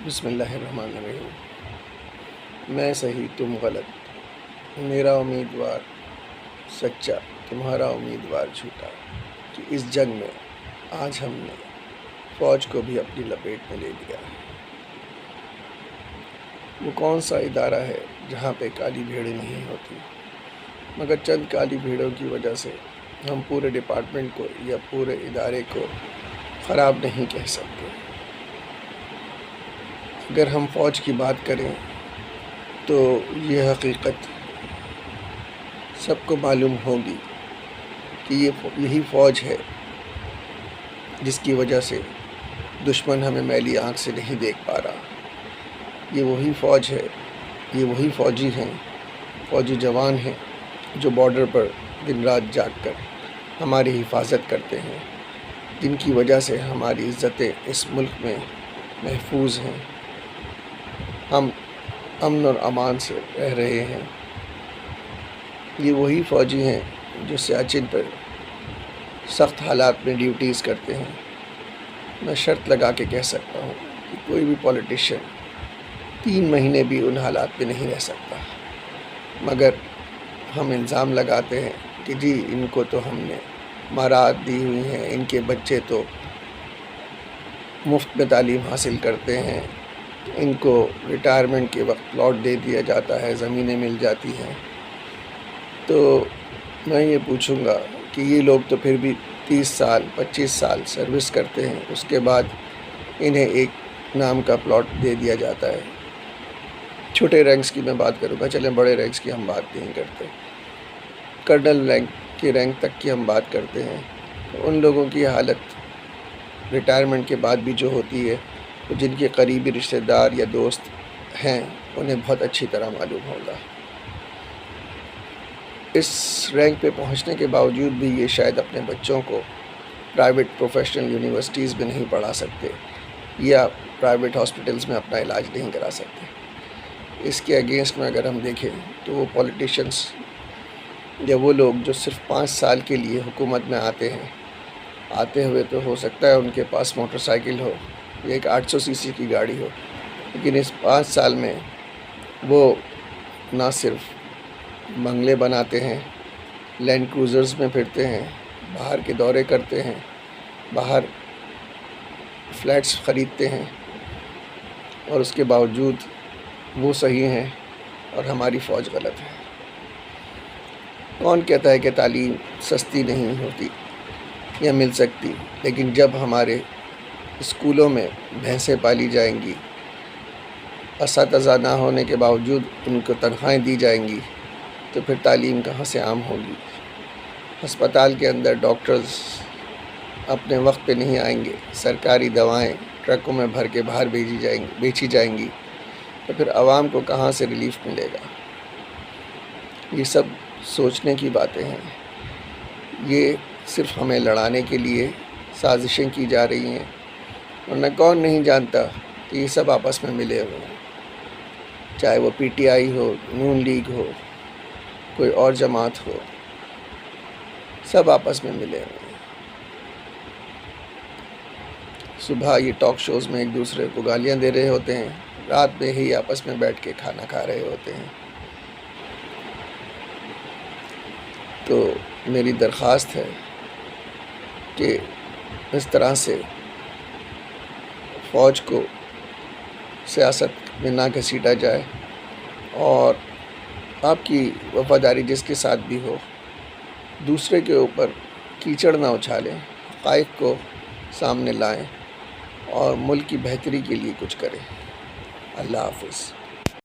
بسم اللہ الرحمن الرحیم۔ میں صحیح تم غلط، میرا امیدوار سچا تمہارا امیدوار جھوٹا، کہ اس جنگ میں آج ہم نے فوج کو بھی اپنی لپیٹ میں لے لیا۔ وہ کون سا ادارہ ہے جہاں پہ کالی بھیڑیں نہیں ہوتی؟ مگر چند کالی بھیڑوں کی وجہ سے ہم پورے ڈپارٹمنٹ کو یا پورے ادارے کو خراب نہیں کہہ سکتے۔ اگر ہم فوج کی بات کریں تو یہ حقیقت سب کو معلوم ہوگی کہ یہی فوج ہے جس کی وجہ سے دشمن ہمیں میلی آنکھ سے نہیں دیکھ پا رہا۔ یہ وہی فوج ہے، یہ وہی فوجی ہیں، فوجی جوان ہیں جو بارڈر پر دن رات جاگ کر ہماری حفاظت کرتے ہیں، جن کی وجہ سے ہماری عزتیں اس ملک میں محفوظ ہیں، ہم امن اور امان سے رہ رہے ہیں۔ یہ وہی فوجی ہیں جو سیاچن پر سخت حالات میں ڈیوٹیز کرتے ہیں۔ میں شرط لگا کے کہہ سکتا ہوں کہ کوئی بھی پولیٹیشین 3 مہینے بھی ان حالات میں نہیں رہ سکتا، مگر ہم الزام لگاتے ہیں کہ جی ان کو تو ہم نے مہارت دی ہوئی ہیں، ان کے بچے تو مفت میں تعلیم حاصل کرتے ہیں، ان کو ریٹائرمنٹ کے وقت پلاٹ دے دیا جاتا ہے، زمینیں مل جاتی ہیں۔ تو میں یہ پوچھوں گا کہ یہ لوگ تو پھر بھی 30 سال 25 سال سروس کرتے ہیں، اس کے بعد انہیں ایک نام کا پلاٹ دے دیا جاتا ہے۔ چھوٹے رینکس کی میں بات کروں گا، چلیں بڑے رینکس کی ہم بات نہیں کرتے، کرنل رینک کے رینک تک کی ہم بات کرتے ہیں۔ ان لوگوں کی حالت ریٹائرمنٹ کے بعد بھی جو ہوتی ہے، جن کے قریبی رشتہ دار یا دوست ہیں انہیں بہت اچھی طرح معلوم ہوگا۔ اس رینک پہ پہنچنے کے باوجود بھی یہ شاید اپنے بچوں کو پرائیویٹ پروفیشنل یونیورسٹیز میں نہیں پڑھا سکتے یا پرائیویٹ ہاسپٹلز میں اپنا علاج نہیں کرا سکتے۔ اس کے اگینسٹ میں اگر ہم دیکھیں تو وہ پولیٹیشنز یا وہ لوگ جو صرف 5 سال کے لیے حکومت میں آتے ہیں، آتے ہوئے تو ہو سکتا ہے ان کے پاس موٹر سائیکل ہو یا ایک 800 cc کی گاڑی ہو، لیکن اس 5 سال میں وہ نہ صرف بنگلے بناتے ہیں، لینڈ کروزرز میں پھرتے ہیں، باہر کے دورے کرتے ہیں، باہر فلیٹس خریدتے ہیں، اور اس کے باوجود وہ صحیح ہیں اور ہماری فوج غلط ہے۔ کون کہتا ہے کہ تعلیم سستی نہیں ہوتی یا مل سکتی؟ لیکن جب ہمارے اسکولوں میں بھینسیں پالی جائیں گی، اساتذہ نہ ہونے کے باوجود ان کو تنخواہیں دی جائیں گی، تو پھر تعلیم کہاں سے عام ہوگی؟ ہسپتال کے اندر ڈاکٹرز اپنے وقت پہ نہیں آئیں گے، سرکاری دوائیں ٹرکوں میں بھر کے باہر بیچی جائیں گی، تو پھر عوام کو کہاں سے ریلیف ملے گا؟ یہ سب سوچنے کی باتیں ہیں۔ یہ صرف ہمیں لڑانے کے لیے سازشیں کی جا رہی ہیں، ورنہ کون نہیں جانتا کہ یہ سب آپس میں ملے ہوئے ہیں، چاہے وہ P T I who, known league ہو، کوئی اور جماعت ہو، سب آپس میں ملے ہوئے ہیں۔ صبح یہ ٹاک شوز میں ایک دوسرے کو گالیاں دے رہے ہوتے ہیں، رات میں ہی آپس میں بیٹھ کے کھانا کھا رہے ہوتے ہیں۔ تو میری درخواست ہے کہ اس طرح سے فوج کو سیاست میں نہ گھسیٹا جائے، اور آپ کی وفاداری جس کے ساتھ بھی ہو، دوسرے کے اوپر کیچڑ نہ اچھالیں، حقائق کو سامنے لائیں اور ملک کی بہتری کے لیے کچھ کریں۔ اللہ حافظ۔